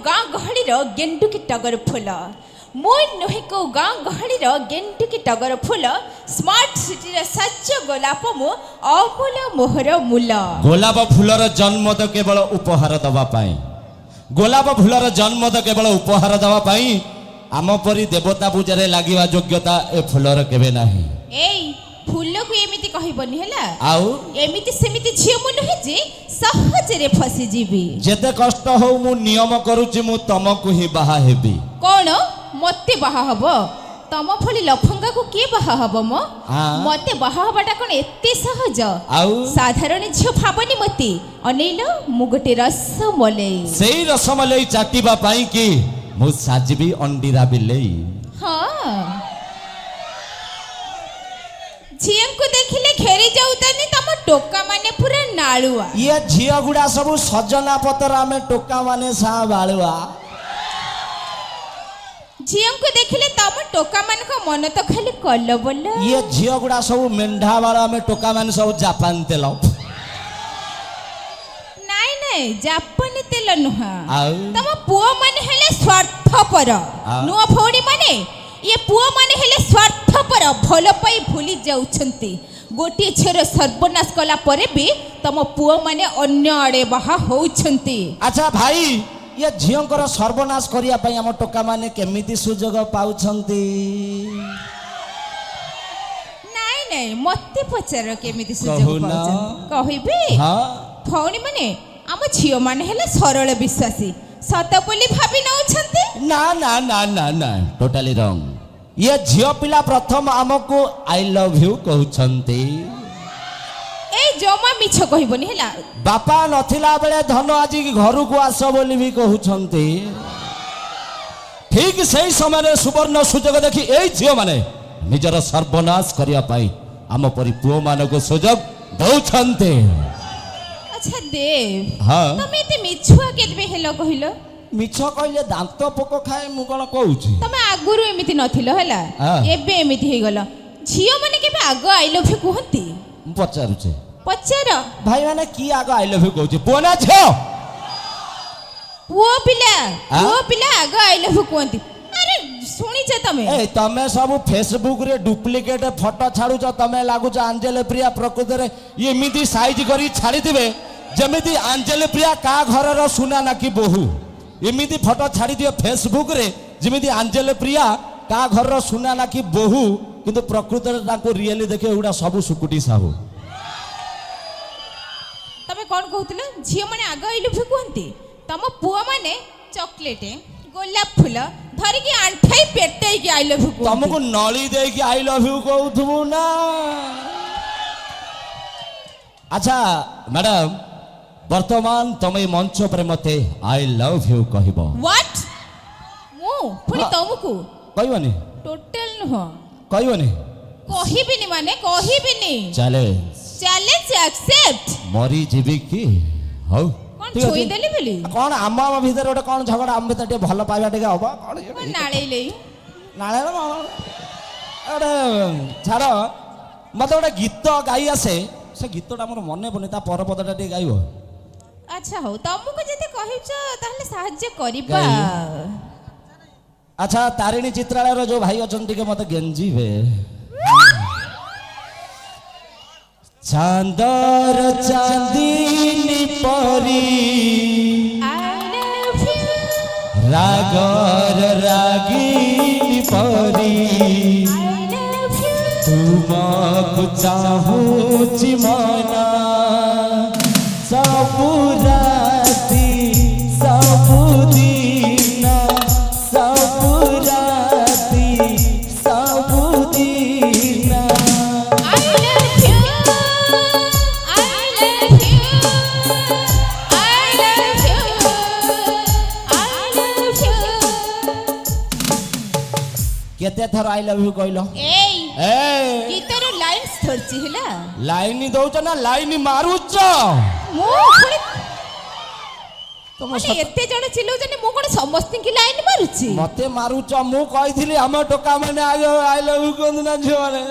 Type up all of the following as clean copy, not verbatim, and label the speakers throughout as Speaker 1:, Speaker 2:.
Speaker 1: ଗାଁ ଗହଳିର ଗେଣ୍ଡୁକି ଟଗର ଫୁଲ ମୁଁ ନୁହେଁ କୋଉ ଗାଁ ଗହଳିର ଗେଣ୍ଡୁକି ଟଗର ଫୁଲ ସ୍ମାର୍ଟ ସିଟିର ସଚ୍ଚ ଗୋଲାପ ମୁଁ ଅମୂଲ ମୋହର ମୂଲ।
Speaker 2: ଗୋଲାପ ଫୁଲର ଜନ୍ମ ତ କେବଳ ଉପହାର ଦେବା ପାଇଁ, ଗୋଲାପ ଫୁଲର ଜନ୍ମ ତ କେବଳ ଉପହାର ଦେବା ପାଇଁ, ଆମ ପରି ଦେବତା ପୂଜାରେ ଲାଗିବା ଯୋଗ୍ୟତା ଏ ଫୁଲର କେବେ ନାହିଁ।
Speaker 1: ଏଇ ଫୁଲକୁ ଏମିତି କହିବନି ହେଲା,
Speaker 2: ଆଉ
Speaker 1: ଏମିତି ସେମିତି ଝିଅ ମୁଁ ନୁହେଁ ଯେ ସହଜରେ ଫସିଯିବି।
Speaker 2: ଯେତେ କଷ୍ଟ ହଉ ମୁଁ ନିୟମ କରୁଛି ମୁଁ ତମକୁ ହିଁ ବାହା ହେବି।
Speaker 1: କଣ ମତେ ବାହା ହବ? ତମ ଭଳି ଲଫଙ୍ଗାକୁ କିଏ ବାହା ହବ ମ? ମତେ ବାହା ହବାଟା କଣ ଏତେ ସହଜ?
Speaker 2: ଆଉ
Speaker 1: ସାଧାରଣ ଝିଅ ଭାବନି ମତେ। ଅନେଇଲ ମୁଁ ଗୋଟେ ରସମଲେଇ।
Speaker 2: ସେଇ ରସମଲେଇ ଚାଟିବା ପାଇଁ କି ମୁଁ ସାଜିବି ଅଣ୍ଡିରା ବିଲେଇ।
Speaker 1: ହଁ, ଝିଅଙ୍କୁ ଦେଖିଲେ ଘେରି ଯାଉତାନି ତମ ଟୋକା ମାନେ ପୁରା ନାଳୁଆ।
Speaker 2: ଇଏ ଝିଅ ଗୁଡା ସବୁ ସଜନା ପତ୍ର, ଆମେ ଟୋକା ମାନେ ସା ବାଳୁଆ।
Speaker 1: ଝିଅଙ୍କୁ ଦେଖିଲେ ତମ ଟୋକା ମାନଙ୍କ ମନ ତ ଖାଲି କଲବଲ।
Speaker 2: ଇଏ ଝିଅ ଗୁଡା ସବୁ ମେଣ୍ଢା ବାଳ, ଆମେ ଟୋକା ମାନେ ସବୁ ଜାପାନ ତେଲ।
Speaker 1: ନାଇଁ ନାଇଁ, ଜାପାନୀ ତେଲ ନୁହଁ।
Speaker 2: ଆଉ
Speaker 1: ତମ ପୁଅ ମାନେ ହେଲେ ସ୍ୱାର୍ଥପର। ନୁହଁ ଭଉଣୀ ମାନେ, ଇଏ ପୁଅ ମାନେ ହେଲେ ସ୍ୱାର୍ଥପର, ଭଲ ପାଇ ଭୁଲି ଯାଉଛନ୍ତି। ଗୋଟିଏ ଝିଅର ସର୍ବନାଶ କଲା ପରେ ବି ତମ ପୁଅ ମାନେ ଅନ୍ୟ ଆଡେ ବାହା ହଉଛନ୍ତି।
Speaker 2: ଆଚ୍ଛା ଭାଇ, ଇଏ ଝିଅଙ୍କର ସର୍ବନାଶ କରିବା ପାଇଁ ଆମ ଟୋକା ମାନେ କେମିତି ସୁଯୋଗ ପାଉଛନ୍ତି?
Speaker 1: ନାଇଁ ନାଇଁ, ମତେ ପଚାର କେମିତି ସୁଯୋଗ
Speaker 2: କହୁନ।
Speaker 1: ପାଉଛନ୍ତି। କହିବି? ଭଉଣୀ ମାନେ, ଆମ ଝିଅ ମାନେ ହେଲେ ସରଳ ବିଶ୍ୱାସୀ, ସତ ବୋଲି ଭାବି ନଉଛନ୍ତି।
Speaker 2: ନା ନା ନା ନା ନା, ଟୋଟାଲି ରଙ୍ଗ। ଇଏ ଝିଅ ପିଲା ପ୍ରଥମ ଆମକୁ ଆଇ ଲଭ୍ ୟୁ କହୁଛନ୍ତି।
Speaker 1: ଏଇ ଜମା ମିଛ କହିବନି ହେଲା।
Speaker 2: ବାପା ନଥିଲା ବେଳେ ଧନ ଆଜି ଘରକୁ ଆସ ବୋଲି ବି କହୁଛନ୍ତି। ଠିକ ସେଇ ସମୟରେ ସୁବର୍ଣ୍ଣ ସୁଯୋଗ ଦେଖି ଏଇ ଝିଅ ମାନେ ନିଜର ସର୍ବନାଶ କରିବା ପାଇଁ ଆମ ପରି ପୁଅ ମାନଙ୍କୁ ସୁଯୋଗ ଦଉଛନ୍ତି।
Speaker 1: ଆଚ୍ଛା ଦେବ,
Speaker 2: ହଁ,
Speaker 1: ତମେ ଏତେ ମିଛୁଆ କେବେ ହେଲ କହିଲ?
Speaker 2: ମିଛ କହିଲେ ଦାନ୍ତ ପୋକ ଖାଏ, ମୁଁ କଣ କହୁଛି?
Speaker 1: ତମେ ଆଗରୁ ଏମିତି ନଥିଲ ହେଲା, ଏବେ ଏମିତି ହେଇଗଲ। ଝିଅ ମାନେ କେବେ ଆଗ ଆଇ ଲଭ୍ ୟୁ କୁହନ୍ତି?
Speaker 2: ମୁଁ ପଚାରୁଛି,
Speaker 1: ପଚାର।
Speaker 2: ଭାଇ ମାନେ କିଏ ଆଗ ଆଇ ଲଭ୍ ୟୁ କହୁଛି, ପୁଅ ନା ଝିଅ?
Speaker 1: ପୁଅ ପିଲା, ପୁଅ ପିଲା ଆଗ ଆଇ ଲଭ୍ ୟୁ କୁହନ୍ତି। ଆରେ ଶୁଣିଛ ତମେ?
Speaker 2: ଏ ତମେ ସବୁ ଫେସବୁକ ରେ ଡୁପ୍ଲିକେଟ ଫଟୋ ଛାଡୁଛ, ତମେ ଲାଗୁଛ ଆଞ୍ଜେଲ ପ୍ରିୟା। ପ୍ରକୃତରେ ଏମିତି ସାଇଜ କରି ଛାଡିଥିବେ ଯେମିତି ଆଞ୍ଜେଲ ପ୍ରିୟା କା ଘରର ସୁନା ନାକି ବୋହୂ। ଏମିତି ଫଟୋ ଛାଡିଥିବେ ଫେସବୁକ ରେ ଯେମିତି ଆଞ୍ଜେଲ ପ୍ରିୟା କା ଘରର ସୁନା ନାକି ବୋହୂ, କିନ୍ତୁ ପ୍ରକୃତରେ ତାଙ୍କୁ ରିଏଲି ଦେଖେ ଏଗୁଡା ସବୁ ସୁକୁଟି ସାହୁ।
Speaker 1: ତମେ କଣ କହୁଥିଲ? ଝିଅ ମାନେ ଆଗ ଆଇ ଲଭ୍ ୟୁ କୁହନ୍ତି। ତମ ପୁଅ ମାନେ ଚକଲେଟ, ଗୋଲାପ ଫୁଲ ଧରିକି ଆଣ୍ଠାଇ ପେଟେଇକି ଆଇ ଲଭ୍ ୟୁ କୁହନ୍ତି।
Speaker 2: ତମକୁ ନଳି ଦେଇକି ଆଇ ଲଭ୍ ୟୁ କହୁଥିବୁ ନା? ଆଚ୍ଛା ମ୍ୟାଡାମ, ବର୍ତ୍ତମାନ ତମେ ମଞ୍ଚ ଉପରେ ମତେ ଆଇ ଲଭ୍ ୟୁ କହିବ।
Speaker 1: ହ୍ୱାଟ? ମୁଁ ପୁଣି ତମକୁ
Speaker 2: କହିବନି?
Speaker 1: ଟୋଟାଲ ନୁହଁ।
Speaker 2: କହିବନି?
Speaker 1: କହିବିନି ମାନେ କହିବିନି।
Speaker 2: ଚ୍ୟାଲେଞ୍ଜ।
Speaker 1: Challenge accept.
Speaker 2: ମରି ଯିବି କି? ହଉ,
Speaker 1: କଣ ଛୁଇଁଦେଲି ବୋଲି?
Speaker 2: କଣ ଆମ ଭିତରେ ଗୋଟେ କଣ ଝଗଡା, ଆମ ଭିତରେ ଟିକେ ଭଲ ପାଇବା ଟିକେ ହବ କଣ?
Speaker 1: ନାଳେଇଲେଇ
Speaker 2: ନାଳେ ଗୋଟେ ଛାଡ, ମତେ ଗୋଟେ ଗୀତ ଗାଇ ଆସେ। ସେ ଗୀତଟା ମୋର ମନେ ପଡୁନି, ତା ପରପଦଟା ଟିକେ ଗାଇବ?
Speaker 1: ଆଚ୍ଛା ହଉ, ତମକୁ ଯଦି କହିଛ ତାହେଲେ ସାହାଯ୍ୟ କରିବା।
Speaker 2: ଆଚ୍ଛା, ତାରିଣୀ ଚିତ୍ରାଳୟର ଯୋଉ ଭାଇ ଅଛନ୍ତି ଟିକେ ମତେ ଗେଞ୍ଜିବେ। ଚାନ୍ଦର ଚାନ୍ଦିନୀ ପରି, ରାଗର ରାଗିନୀ ପରି, ତୁମକୁ ଚାହୁଁଛି ମନ, ସବୁ ରାତି ସବୁ ଦିନ, ସବୁ ରାତି ସବୁ ଦିନ। କେତେ ଥର ଆଇ ଲଭ୍ ୟୁ କହିଲ?
Speaker 1: ଗୀତର ଲାଇନ୍ସ ଧରିଛି ହେଲା।
Speaker 2: ଲାଇନ ଦଉଛ ନା ଲାଇନ ମାରୁଛ?
Speaker 1: ମୁଁ ଏତେ ଜଣ ଚିଲଉଛନ୍ତି, ମୁଁ କଣ ସମସ୍ତଙ୍କୁ ଲାଇନ ମାରୁଛି?
Speaker 2: ମତେ ମାରୁଛ? ମୁଁ କହିଥିଲି ଆମ ଟୋକା ମାନେ ଆଇ ଲଭ୍ ୟୁ କୁହନ୍ତୁ ନା ଝିଅ ମାନେ।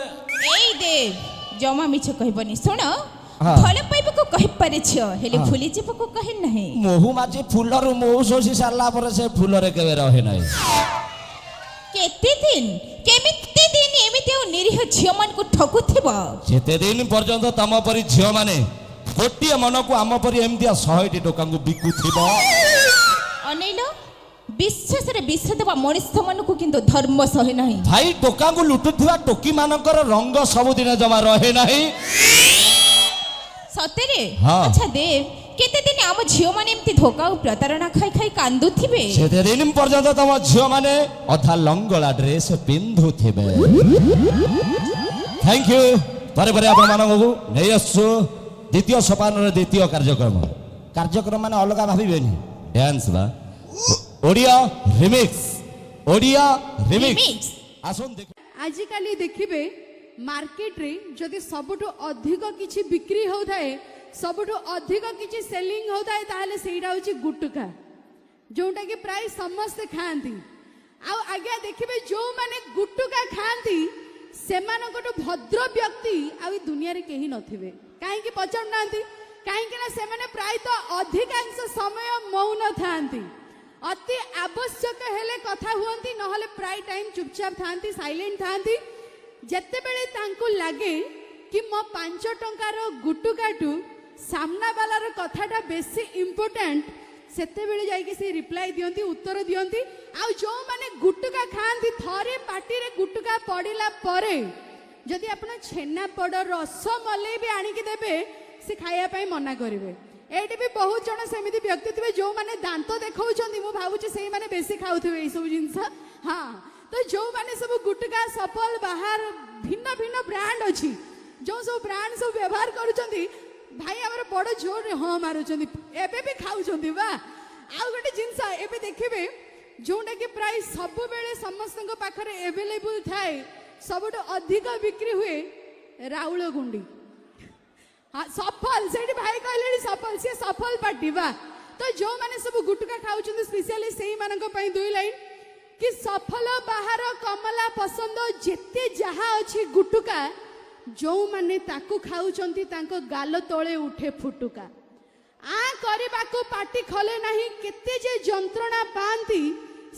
Speaker 1: ଏଇ ଦେବ, ଜମା ମିଛ କହିବନି। ଶୁଣ,
Speaker 2: ହଁ।
Speaker 1: ଭଲ ପାଇବାକୁ କହିପାରେ ଝିଅ ହେଲେ
Speaker 2: ହଁ।
Speaker 1: ଭୁଲି ଯିବାକୁ କହେ ନାହିଁ।
Speaker 2: ମହୁମାଛି ଫୁଲରୁ ମହୁ ଶୋଷି ସାରିଲା ପରେ ସେ ଫୁଲରେ କେବେ ରହେ ନାହିଁ।
Speaker 1: କେତେ ଦିନ କେମିତି ଦିନ ଏମିତି ଆଉ ନିରୀହ ଝିଅ ମାନଙ୍କୁ ଠକୁଥିବ।
Speaker 2: ଯେତେ ଦିନ ପର୍ଯ୍ୟନ୍ତ ତମ ପରି ଝିଅ ମାନେ ଗୋଟିଏ ମନକୁ ଆମ ପରି ଏମିତିଆ 100ଟି ଟୋକାଙ୍କୁ ବିକୁଥିବ।
Speaker 1: ଅନେଇଲ ବିଶ୍ୱାସରେ ବିଷ ଦେବା ମଣିଷ ମାନଙ୍କୁ କିନ୍ତୁ ଧର୍ମ ସହେ ନାହିଁ।
Speaker 2: ଭାଇ ଟୋକାଙ୍କୁ ଲୁଟୁଥିବା ଟୋକି ମାନଙ୍କର ରଙ୍ଗ ସବୁଦିନ ଜମା ରହେ ନାହିଁ।
Speaker 1: ସତରେ
Speaker 2: ହଁ।
Speaker 1: ଆଚ୍ଛା ଦେବ କେତେ ଦିନ ଆମ ଝିଅ ମାନେ ଏମିତି ଧୋକା ଓ ପ୍ରତାରଣା ଖାଇ ଖାଇ କାନ୍ଦୁଥିବେ।
Speaker 2: ସେତେ ଦିନ ପର୍ଯ୍ୟନ୍ତ ତମ ଝିଅ ମାନେ ଅଧା ଲଙ୍ଗଳା ଡ୍ରେସ ପିନ୍ଧୁଥିବେ। Thank you. ପରେ ପରେ ଆପଣମାନଙ୍କୁ ନେଇ ଆସୁଛୁ ଦ୍ୱିତୀୟ ସୋପାନର ଦ୍ୱିତୀୟ କାର୍ଯ୍ୟକ୍ରମ ମାନେ ଅଲଗା ଭାବିବେନି ଡ୍ୟାନ୍ସ ବା Odia remix Odia remix
Speaker 1: Remix।
Speaker 2: ଆସନ୍ତୁ ଦେଖ।
Speaker 3: ଆଜିକାଲି ଦେଖିବେ ମାର୍କେଟରେ ଯଦି ସବୁଠୁ ଅଧିକ କିଛି ବିକ୍ରି ହେଉଥାଏ ସବୁଠୁ ଅଧିକ କିଛି ସେଲିଂ ହେଉଥାଏ ତାହେଲେ ସେଇଟା ହେଉଛି ଗୁଟୁକା ଯେଉଁଟାକି ପ୍ରାୟ ସମସ୍ତେ ଖାଆନ୍ତି। ଆଉ ଆଜ୍ଞା ଦେଖିବେ ଯେଉଁମାନେ ଗୁଟୁକା ଖାଆନ୍ତି ସେମାନଙ୍କଠୁ ଭଦ୍ର ବ୍ୟକ୍ତି ଆଉ ଏ ଦୁନିଆରେ କେହି ନଥିବେ। କାହିଁକି ପଚାରୁନାହାନ୍ତି? କାହିଁକି ନା ସେମାନେ ପ୍ରାୟତଃ ଅଧିକାଂଶ ସମୟ ମୌନ ଥାଆନ୍ତି। ଅତି ଆବଶ୍ୟକ ହେଲେ କଥା ହୁଅନ୍ତି ନହେଲେ ପ୍ରାୟ ଟାଇମ୍ ଚୁପଚାପ ଥାଆନ୍ତି ସାଇଲେଣ୍ଟ ଥାଆନ୍ତି। ଯେତେବେଳେ ତାଙ୍କୁ ଲାଗେ କି ମୋ 5 ଟଙ୍କାର ଗୁଟୁକାଠୁ ସାମ୍ନା ବାଲାର କଥାଟା ବେଶୀ ଇମ୍ପୋର୍ଟାଣ୍ଟ ସେତେବେଳେ ଯାଇକି ସେ ରିପ୍ଲାଏ ଦିଅନ୍ତି ଉତ୍ତର ଦିଅନ୍ତି। ଆଉ ଯେଉଁମାନେ ଗୁଟୁକା ଖାଆନ୍ତି ଥରେ ପାଟିରେ ଗୁଟୁକା ପଡ଼ିଲା ପରେ ଯଦି ଆପଣ ଛେନାପୋଡ଼ ରସମଲେଇ ବି ଆଣିକି ଦେବେ ସେ ଖାଇବା ପାଇଁ ମନା କରିବେ। ଏଇଠି ବି ବହୁତ ଜଣ ସେମିତି ବ୍ୟକ୍ତି ଥିବେ ଯେଉଁମାନେ ଦାନ୍ତ ଦେଖାଉଛନ୍ତି ମୁଁ ଭାବୁଛି ସେଇମାନେ ବେଶୀ ଖାଉଥିବେ ଏଇସବୁ ଜିନିଷ। ହଁ ତ ଯେଉଁମାନେ ସବୁ ଗୁଟୁକା ସଫଲ ବାହାର ଭିନ୍ନ ଭିନ୍ନ ବ୍ରାଣ୍ଡ ଅଛି ଯେଉଁ ସବୁ ବ୍ରାଣ୍ଡ ସବୁ ବ୍ୟବହାର କରୁଛନ୍ତି ଭାଇ ଆମର ବଡ଼ ଜୋରରେ ହଁ ମାରୁଛନ୍ତି ଏବେ ବି ଖାଉଛନ୍ତି ବା। ଆଉ ଗୋଟେ ଜିନିଷ ଏବେ ଦେଖିବେ ଯେଉଁଟାକି ପ୍ରାୟ ସବୁବେଳେ ସମସ୍ତଙ୍କ ପାଖରେ ଏଭେଲେବୁଲ ଥାଏ ସବୁଠୁ ଅଧିକ ବିକ୍ରି ହୁଏ ରାଉଳ ଗୁଣ୍ଡି। ହଁ ସଫଲ ସେଇଠି ଭାଇ କହିଲେଣି ସଫଲ ସିଏ ସଫଲ ପାର୍ଟି ବା। ତ ଯେଉଁମାନେ ସବୁ ଗୁଟୁକା ଖାଉଛନ୍ତି ସ୍ପେଶିଆଲି ସେଇମାନଙ୍କ ପାଇଁ 2 ଲାଇନ୍ କି ସଫଲ ବାହାର କମଲା ପସନ୍ଦ ଯେତେ ଯାହା ଅଛି ଗୁଟୁକା ଯେଉଁମାନେ ତାକୁ ଖାଉଛନ୍ତି ତାଙ୍କ ଗାଲ ତଳେ ଉଠେ ଫୁଟୁକା। କରିବାକୁ ପାଟି ଖୋଲେ ନାହିଁ କେତେ ଯେ ଯନ୍ତ୍ରଣା ପାଆନ୍ତି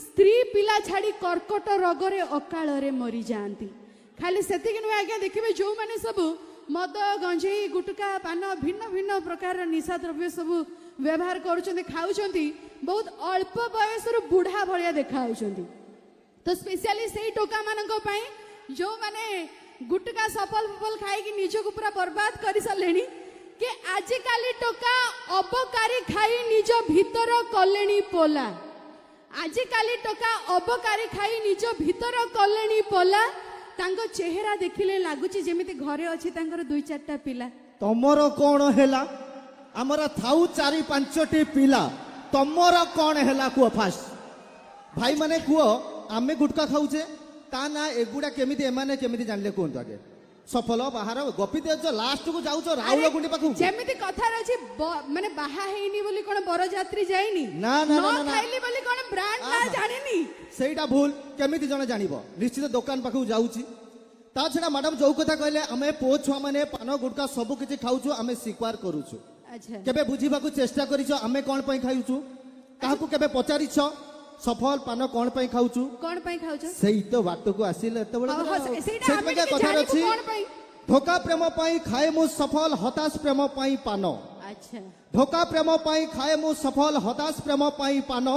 Speaker 3: ସ୍ତ୍ରୀ ପିଲା ଛାଡ଼ି କର୍କଟ ରୋଗରେ ଅକାଳରେ ମରିଯାଆନ୍ତି। ଖାଲି ସେତିକି ନୁହେଁ ଆଜ୍ଞା ଦେଖିବେ ଯେଉଁମାନେ ସବୁ ମଦ ଗଞ୍ଜେଇ ଗୁଟୁକା ପାନ ଭିନ୍ନ ଭିନ୍ନ ପ୍ରକାରର ନିଶା ଦ୍ରବ୍ୟ ସବୁ ବ୍ୟବହାର କରୁଛନ୍ତି ଖାଉଛନ୍ତି ବହୁତ ଅଳ୍ପ ବୟସରୁ ବୁଢ଼ା ଭଳିଆ ଦେଖାଯାଉଛନ୍ତି। ତ ସ୍ପେଶିଆଲି ସେଇ ଟୋକାମାନଙ୍କ ପାଇଁ ଯେଉଁମାନେ ଗୁଟୁକା ସଫଲ ଖାଇକି ନିଜକୁ ପୁରା ବର୍ବାଦ କରିସାରିଲେଣି କି ଆଜିକାଲି ଟୋକା ଅବକାରୀ ଖାଇ ନିଜ ଭିତର କଲେଣି ପୋଲା। ଆଜିକାଲି ଟୋକା ଅବକାରୀ ଖାଇ ନିଜ ଭିତର କଲେଣି ପୋଲା। ତାଙ୍କ ଚେହେରା ଦେଖିଲେ ଲାଗୁଛି ଯେମିତି ଘରେ ଅଛି ତାଙ୍କର 2-4ଟା ପିଲା।
Speaker 4: ତମର କଣ ହେଲା? ଆମର ଥାଉ 4-5ଟି ପିଲା ତମର କଣ ହେଲା କୁହ ଫାଷ୍ଟ। ଭାଇ ମାନେ କୁହ ଆମେ ଗୁଟକା ଖାଉଛେ ତା ନା ଏଗୁଡା କେମିତି ଏମାନେ କେମିତି ଜାଣିଲେ କୁହନ୍ତୁ ଆଗେ। ସଫଲ ବାହାର ଗପି ଦେଉଛ ଲାଷ୍ଟକୁ ଯାଉଛ ରାଉଳ ଗୁଣ୍ଡି ପାଖକୁ।
Speaker 3: ଯେମିତି କଥାରେ ଅଛି ମାନେ ବାହା ହେଇନି ବୋଲି କଣ ବରଯାତ୍ରୀ ଯାଇନି
Speaker 4: ନା ନା ନା ନା
Speaker 3: ଖାଇଲି ବୋଲି କଣ ବ୍ରାଣ୍ଡ ନା ଜାଣିନି
Speaker 4: ସେଇଟା ଭୁଲ। କେମିତି ଜଣେ ଜାଣିବ? ନିଶ୍ଚିତ ଦୋକାନ ପାଖକୁ ଯାଉଛି। ତା ଛଡା ମ୍ୟାଡାମ ଯୋଉ କଥା କହିଲେ ଆମେ ପୁଅ ଛୁଆ ମାନେ ପାନ ଗୁଟକା ସବୁ କିଛି ଖାଉଛୁ ଆମେ ସ୍ୱୀକାର କରୁଛୁ।
Speaker 3: ଆଚ୍ଛା
Speaker 4: କେବେ ବୁଝିବାକୁ ଚେଷ୍ଟା କରିଛ ଆମେ କଣ ପାଇଁ ଖାଉଛୁ? କାହାକୁ କେବେ ପଚାରିଛ ସଫଲ ପାନ କଣ ପାଇଁ ଖାଉଛୁ?
Speaker 3: କଣ ପାଇଁ ଖାଉଛ?
Speaker 4: ସେଇ ତ ବାଟକୁ ଆସିଲେ ଏତେବେଳେ
Speaker 3: ସେଇଟା ଆମେ ଟିକେ
Speaker 4: କଥାରେ
Speaker 3: ଜାଣିବୁ
Speaker 4: ଅଛି
Speaker 3: କଣ ପାଇଁ।
Speaker 4: ଧୋକା ପ୍ରେମ ପାଇଁ ଖାଏ ମୁଁ ସଫଲ ହତାଶ ପ୍ରେମ ପାଇଁ ପାନ।
Speaker 3: ଆଚ୍ଛା
Speaker 4: ଧୋକା ପ୍ରେମ ପାଇଁ ଖାଏ ମୁଁ ସଫଲ ହତାଶ ପ୍ରେମ ପାଇଁ ପାନ।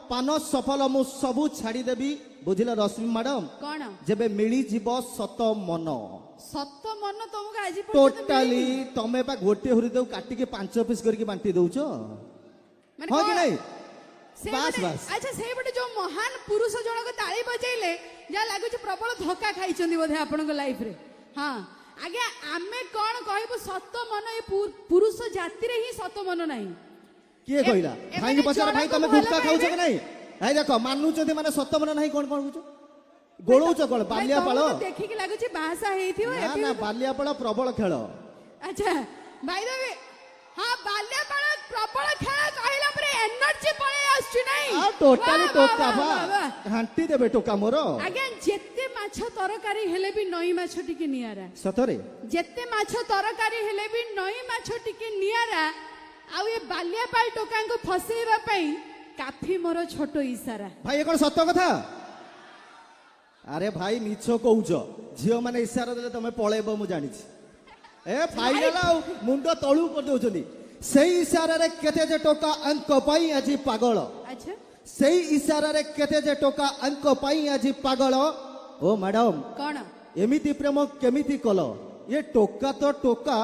Speaker 4: ପାନ ସଫଲ ମୁଁ ସବୁ ଛାଡ଼ିଦେବି। ବୁଝିଲେ ରଶ୍ମି ମ୍ୟାଡାମ?
Speaker 3: କଣ?
Speaker 4: ଯେବେ ମିଳିଯିବ ସତ ମନ।
Speaker 3: ସତ ମନ ତମକୁ ଆଜି
Speaker 4: ଟୋଟାଲି ତମେ ବା ଗୋଟିଏ ହୃଦୟକୁ କାଟିକି 5 ପିସ୍ କରିକି ବାଣ୍ଟି ଦଉଛ
Speaker 3: ମାନେ
Speaker 4: ହଁ କି
Speaker 3: କଣ?
Speaker 4: ନାଇଁ?
Speaker 3: ସେଇପଟେ-
Speaker 4: ବାସ୍ ବାସ୍।
Speaker 3: ଆଚ୍ଛା ସେଇପଟେ ଯୋଉ ମହାନ ପୁରୁଷ ଜଣକ ତାଳି ବଜେଇଲେ ଯାହା ଲାଗୁଛି ପ୍ରବଳ ଧୋକା ଖାଇଛନ୍ତି ବୋଧେ ଆପଣଙ୍କ ଲାଇଫରେ। ହଁ ଆଜ୍ଞା ଆମେ କଣ କହିବୁ ସତ ମନ ଏ ପୁରୁଷ ଜାତିରେ ହିଁ ସତ ମନ ନାହିଁ।
Speaker 4: କିଏ କହିଲା? ଭାଇଙ୍କୁ ପଚାର ଭାଇ ତମେ ଗୁଟକା ଖାଉଛ କି ନାଇଁ? ଭାଇ ଦେଖ ମାନୁଛନ୍ତି ମାନେ ସତ ମନ ନାହିଁ କଣ କଣ କହୁଛ? ଗୋଳଉଛ କଣ? ବାଲିଆପାଳ
Speaker 3: ଦେଖିକି ଲାଗୁଛି ବାହାସା ହେଇଥିବ
Speaker 4: ନା ନା ବାଲିଆପାଳ ପ୍ରବଳ ଖେଳ।
Speaker 3: ଆଚ୍ଛା ଭାଇ ଦେବି ହଁ ବାଲିଆପାଳ ପ୍ରବଳ ଖେଳ କହିଲା ପରେ ଏନର୍ଜି ପଳେଇ ଆସୁଛି ନାଇଁ?
Speaker 4: ଆଉ ଟୋଟାଲି
Speaker 3: ବାଃ,
Speaker 4: ଟୋକା
Speaker 3: ବାଃ,
Speaker 4: ବା
Speaker 3: ବାଃ, ବାଃ।
Speaker 4: ଘାଣ୍ଟି ଦେବେ ଟୋକା ମୋର।
Speaker 3: ଆଜ୍ଞା ଯେତେ ମାଛ ତରକାରୀ ହେଲେ ବି ନଈ ମାଛ ଟିକେ ନିଆରା
Speaker 4: ସତରେ
Speaker 3: ଯେତେ ମାଛ ତରକାରୀ ହେଲେ ବି ନଈ ମାଛ ଟିକେ ନିଆରା ଆଉ ଏ ବାଲିଆପାଳ ଟୋକାଙ୍କୁ ଫସେଇବା ପାଇଁ କାଫି ମୋର ଛୋଟ ଇସାରା
Speaker 4: ଭାଇ ଏ କଣ ସତ କଥା ଆରେ ଭାଇ ମିଛ କହୁଛ ଝିଅ ମାନେ ଇଶାରା ଦେଲେ ତମେ ପଳେଇବ ମୁଁ ଜାଣିଛି ଏ ଫାଇନାଲ ଆଉ ମୁଣ୍ଡ ତଳୁ କରିଦଉଛନ୍ତି ସେଇ ଇଶାରାରେ କେତେ ଯେ ଟଙ୍କା ଅଙ୍କ ପାଇଁ ଆଜି ପାଗଳ
Speaker 3: ଆଚ୍ଛା
Speaker 4: ସେଇ ଇଶାରାରେ କେତେ ଯେ ଟଙ୍କା ଅଙ୍କ ପାଇଁ ଆଜି ପାଗଳ ଓ ମ୍ୟାଡମ
Speaker 3: କଣ
Speaker 4: ଏମିତି ପ୍ରେମ କେମିତି କଲ ଏ ଟୋକା ତ ଟୋକା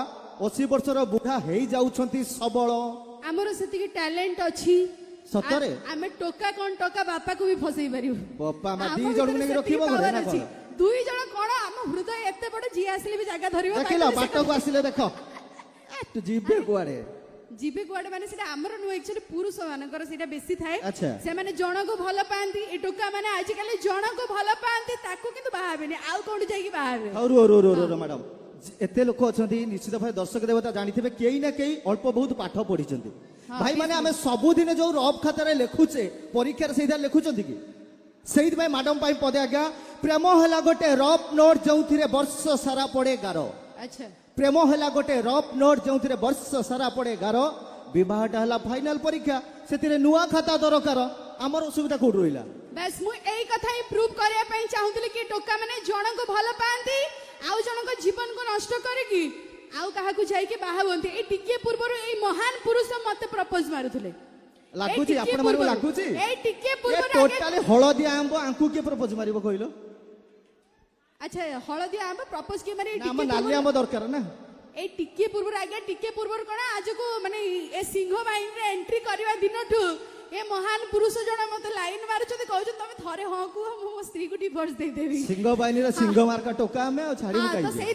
Speaker 4: 80 ବର୍ଷର ବୁଢା ହେଇ ଯାଉଛନ୍ତି ସବଳ
Speaker 3: ଆମର ସେତିକି ଟ୍ୟାଲେଣ୍ଟ ଅଛି
Speaker 4: ସତରେ?
Speaker 3: ଆମେ ଟୋକା କଣ ଟୋକା ବାପାକୁ ବି ଫସେଇ ପାରିବୁ
Speaker 4: ବାପା ମା
Speaker 3: ଆମ
Speaker 4: ଦି
Speaker 3: ଭିତରେ
Speaker 4: ଜଣଙ୍କୁ ନେଇକି
Speaker 3: ସେତିକି
Speaker 4: ରଖିବ ଘରେ
Speaker 3: power
Speaker 4: ନା
Speaker 3: ଅଛି।
Speaker 4: କଣ
Speaker 3: ଦୁଇ ଜଣ କଣ ଆମ ହୃଦୟ ଏତେ ବଡ ଯିଏ ଆସିଲେ ବି ଜାଗା ଧରିବ
Speaker 4: ଦେଖିଲ
Speaker 3: ତାକୁ ବି ସେ
Speaker 4: ବାଟକୁ ଆସିଲେ ଦେଖ ଏ, ତୁ ଯିବେ କୁଆଡେ
Speaker 3: ଯିବେ କୁଆଡେ ମାନେ ସେଟା ଆମର ନୁହେଁ ଆକ୍ଚୁଆଲି ପୁରୁଷ ମାନଙ୍କର ସେଇଟା ବେଶୀ ଥାଏ
Speaker 4: ଆଚ୍ଛା।
Speaker 3: ସେମାନେ ଜଣକୁ ଭଲ ପାଆନ୍ତି ଏ ଟୋକା ମାନେ ଆଜିକାଲି ଜଣକୁ ଭଲ ପାଆନ୍ତି ତାକୁ କିନ୍ତୁ ବାହା ହେବେନି ଆଉ କୋଉଠି ଯାଇକି ବାହା ହେବେ
Speaker 4: ହଉ ରୁହ ମ୍ୟାଡାମ ଏତେ ଲୋକ ଅଛନ୍ତି ନିଶ୍ଚିତ ଭାବେ ଦର୍ଶକ ଦେବତା ଜାଣିଥିବେ କେହି ନା କେହି ଅଳ୍ପ ବହୁତ ପାଠ ପଢିଛନ୍ତି ଭାଇ ମାନେ ଆମେ ସବୁଦିନ ଯୋଉ ରଫ୍ ଖାତାରେ ଲେଖୁଛେ ପରୀକ୍ଷାରେ ସେଇଥିରେ ଲେଖୁଛନ୍ତି କି ସେଇଥିପାଇଁ ମ୍ୟାଡାମ ପାଇଁ ପଦେ ଆଜ୍ଞା ପ୍ରେମ ହେଲା ଗୋଟେ ରଫ୍ ନୋଟ ଯେଉଁଥିରେ ବର୍ଷ ସାରା ପଡେ ଗାର
Speaker 3: ଆଚ୍ଛା
Speaker 4: ପ୍ରେମ ହେଲା ଗୋଟେ ରଫ୍ ନୋଟ ଯେଉଁଥିରେ ବର୍ଷ ସାରା ପଡେ ଗାର ବିବାହଟା ହେଲା ଫାଇନାଲ ପରୀକ୍ଷା ସେଥିରେ ନୂଆ ଖାତା ଦରକାର ଆମର ଅସୁବିଧା କୋଉଠି ରହିଲା
Speaker 3: ବାସ୍ ମୁଁ ଏଇ କଥା ହିଁ ପ୍ରୁଭ୍ କରିବା ପାଇଁ ଚାହୁଁଥିଲି କି ଟୋକା ମାନେ ଜଣଙ୍କୁ ଭଲ ପାଆନ୍ତି ଆଉ ଜଣଙ୍କ ଜୀବନକୁ ନଷ୍ଟ କରିକି ଆଉ କାହାକୁ ଯାଇକି ବାହା ହୁଅନ୍ତି ଏଇ ଟିକିଏ ପୂର୍ବରୁ ଏଇ ମହାନ ପୁରୁଷ ମତେ ପ୍ରପୋଜ ମାରୁଥିଲେ
Speaker 4: ଲାଗୁଛି ଆପଣ ମାନଙ୍କୁ ଲାଗୁଛି
Speaker 3: ଏଇ ଟିକିଏ
Speaker 4: ଏ
Speaker 3: ପୂର୍ବରୁ
Speaker 4: ଟୋଟାଲି ହଳଦିଆ ଆମ୍ବ ଆଙ୍କୁ କିଏ ପ୍ରପୋଜ ମାରିବ କହିଲ
Speaker 3: ଆଚ୍ଛା ହଳଦିଆ ଆମ୍ବ ପ୍ରପୋଜ କିଏ ମାନେ
Speaker 4: ନା ଆମ ନାଲି ଆମ୍ବ ଦରକାର ନା
Speaker 3: ଏଇ ଟିକିଏ ପୂର୍ବରୁ ଆଜ୍ଞା ଟିକିଏ ପୂର୍ବରୁ କଣ ଆଜକୁ ମାନେ ଏ ସିଂହ ବାହିନୀରେ ଏଣ୍ଟ୍ରି କରିବା ଦିନଠୁ ଏ ମହାନ ପୁରୁଷ ଜଣ ମତେ ଲାଇନ ମାରୁଛନ୍ତି କହୁଛନ୍ତି ତମେ ଥରେ ହଁ କୁହ ମୁଁ ମୋ ସ୍ତ୍ରୀକୁ ଡିଭୋର୍ସ ଦେଇଦେବି
Speaker 4: ସିଂହ ବାହିନୀର ସିଂହ ମାର୍କା ଟୋକା ଆମେ ଆଉ ଛାଡ଼ିବୁ
Speaker 3: ହଁ, ତ
Speaker 4: କାହିଁକି
Speaker 3: ସେଇ